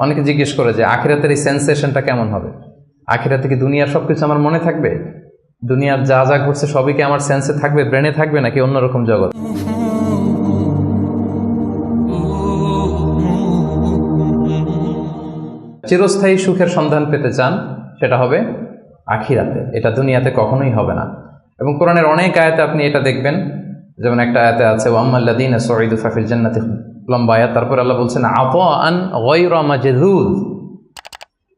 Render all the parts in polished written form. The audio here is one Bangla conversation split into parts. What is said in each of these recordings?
অনেকে জিজ্ঞেস করে যে আখিরাতের এই সেন্সেশনটা কেমন হবে, আখিরাতে কি দুনিয়ার সবকিছু আমার মনে থাকবে, দুনিয়ার যা যা ঘটছে সবই কি আমার সেন্সে থাকবে, ব্রেনে থাকবে, নাকি অন্যরকম জগৎ? চিরস্থায়ী সুখের সন্ধান পেতে চান, সেটা হবে আখিরাতে, এটা দুনিয়াতে কখনোই হবে না। এবং কোরআনের অনেক আয়াতে আপনি এটা দেখবেন, যেমন একটা আয়াতে আছে ওয়াম্মাল্লাযীনা সুঈদু ফাফিল জান্নাতি, লম্বা আয়াত। তারপর আল্লাহ বলছেন আতাআন গায়রা মাজযুদ,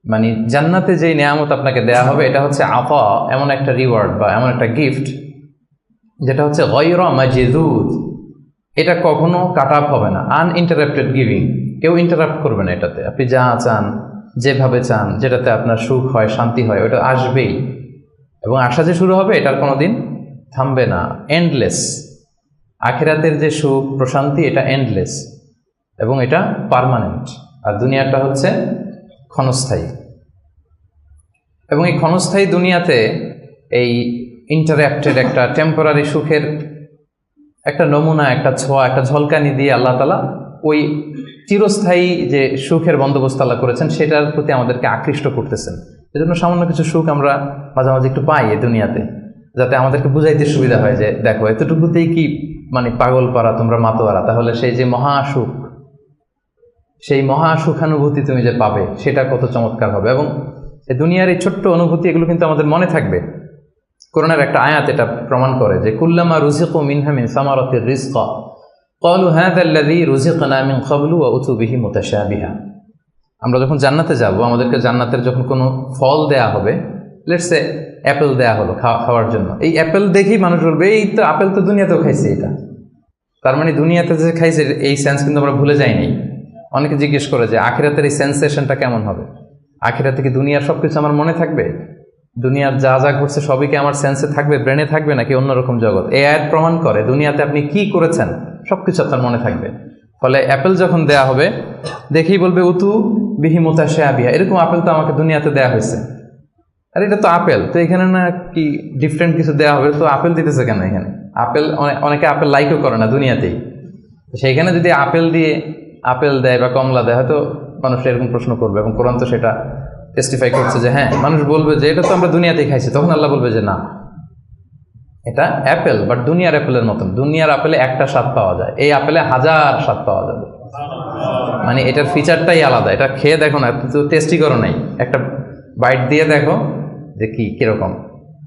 মানে জান্নাতে যেই নিয়ামত আপনাকে দেয়া হবে এটা হচ্ছে আতা, এমন একটা রিওয়ার্ড বা এমন একটা গিফট যেটা হচ্ছে গায়রা মাজযুদ, এটা কখনো কাট আপ হবে না, আনইন্টারাপ্টেড গিভিং, কেউ ইন্টারাপ্ট করবে না এটাতে। আপনি যা চান, যেভাবে চান, যেটাতে আপনার সুখ হয়, শান্তি হয়, ওটা আসবেই। এবং আসা যে শুরু হবে এটার কোনোদিন থামবে না, এন্ডলেস। আখিরাতের যে সুখ প্রশান্তি এটা এন্ডলেস এবং এটা পার্মানেন্ট, আর দুনিয়াটা হচ্ছে ক্ষণস্থায়ী। এবং এই ক্ষণস্থায়ী দুনিয়াতে এই ইন্টারাপ্টেড একটা টেম্পোরারি সুখের একটা নমুনা, একটা ছোঁয়া, একটা ঝলকানি দিয়ে আল্লাহ তাআলা ওই চিরস্থায়ী যে সুখের বন্দোবস্ত আল্লাহ করেছেন সেটার প্রতি আমাদেরকে আকৃষ্ট করতেছেন। এজন্য সামান্য কিছু সুখ আমরা মাঝে মাঝে একটু পাই এই দুনিয়াতে, যাতে আমাদেরকে বুঝাইতে সুবিধা হয় যে দেখো এতটুকুতেই কি মানে পাগল পারা, তোমরা মাতোয়ারা। তাহলে সেই যে মহাসুখ, সেই মহাসুখানুভূতি তুমি যে পাবে সেটা কত চমৎকার হবে। এবং এই দুনিয়ার এই ছোট্ট অনুভূতি এগুলো কিন্তু আমাদের মনে থাকবে। কোরআনের একটা আয়াত এটা প্রমাণ করে যে কুল্লামা রুজিকু মিনহা মিন সামারাতির রিজকা ক্বালু হাযাল্লাযী রুজিকনা মিন ক্বাবলু ওয়া উতু বিহি মুতাশাবিহা। আমরা যখন জান্নাতে যাব, আমাদেরকে জান্নাতের যখন কোনো ফল দেয়া হবে, লেটস সে অ্যাপেল দেয়া হলো খাওয়ার জন্য, এই অ্যাপেল দেখেই মানুষ বলবে এই তো আপেল তো দুনিয়াতেও খাইছে এটা। তার মানে দুনিয়াতে যে খাইছে এই সেন্স কিন্তু আমরা ভুলে যাইনি। অনেকে জিজ্ঞেস করে যে আখিরাতের এই সেন্সেশনটা কেমন হবে, আখিরাতে কি দুনিয়ার সবকিছু আমার মনে থাকবে, দুনিয়ার যা যা ঘটছে সবই কি আমার সেন্সে থাকবে, ব্রেনে থাকবে, নাকি অন্যরকম জগৎ? এই আয়াত প্রমাণ করে দুনিয়াতে আপনি কি করেছেন সবকিছু আপনার মনে থাকবে। ফলে অ্যাপেল যখন দেয়া হবে দেখেই বলবে উতু বিহি মুতাশাবিহা, এরকম আপেল তো আমাকে দুনিয়াতে দেয়া হয়েছে, আর এটা তো আপেল, তো এখানে না কি ডিফারেন্ট কিছু দেওয়া হবে, তো আপেল দিতেছে কেন এখানে? আপেল অনেকে আপেল লাইকও করে না দুনিয়াতেই, সেইখানে যদি আপেল দিয়ে আপেল দেয় বা কমলা দেয় হয়তো মানুষ এরকম প্রশ্ন করবে। এবং কোরআন তো সেটা টেস্টিফাই করছে যে হ্যাঁ, মানুষ বলবে যে এটা তো আমরা দুনিয়াতেই খাইছি। তখন আল্লাহ বলবে যে না, এটা অ্যাপেল, বাট দুনিয়ার অ্যাপেলের মতন। দুনিয়ার আপেলে একটা স্বাদ পাওয়া যায়, এই আপেলে 1000 স্বাদ পাওয়া যাবে। মানে এটার ফিচারটাই আলাদা। এটা খেয়ে দেখো না, তো টেস্টি করো নাই, একটা বাইট দিয়ে দেখো যে কিরকম।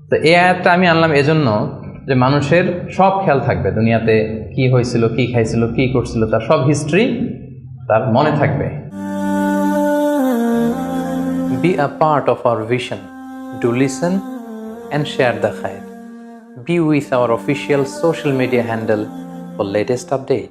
তো এই আয়াতটা আমি আনলাম এজন্য যে মানুষের সব খেয়াল থাকবে, দুনিয়াতে কি হয়েছিল, কি খাইছিল, কি করছিল, তার সব হিস্ট্রি তার মনে থাকবে। Be a part of our vision. Do listen and share the khair. Be with our official social media handle for latest update.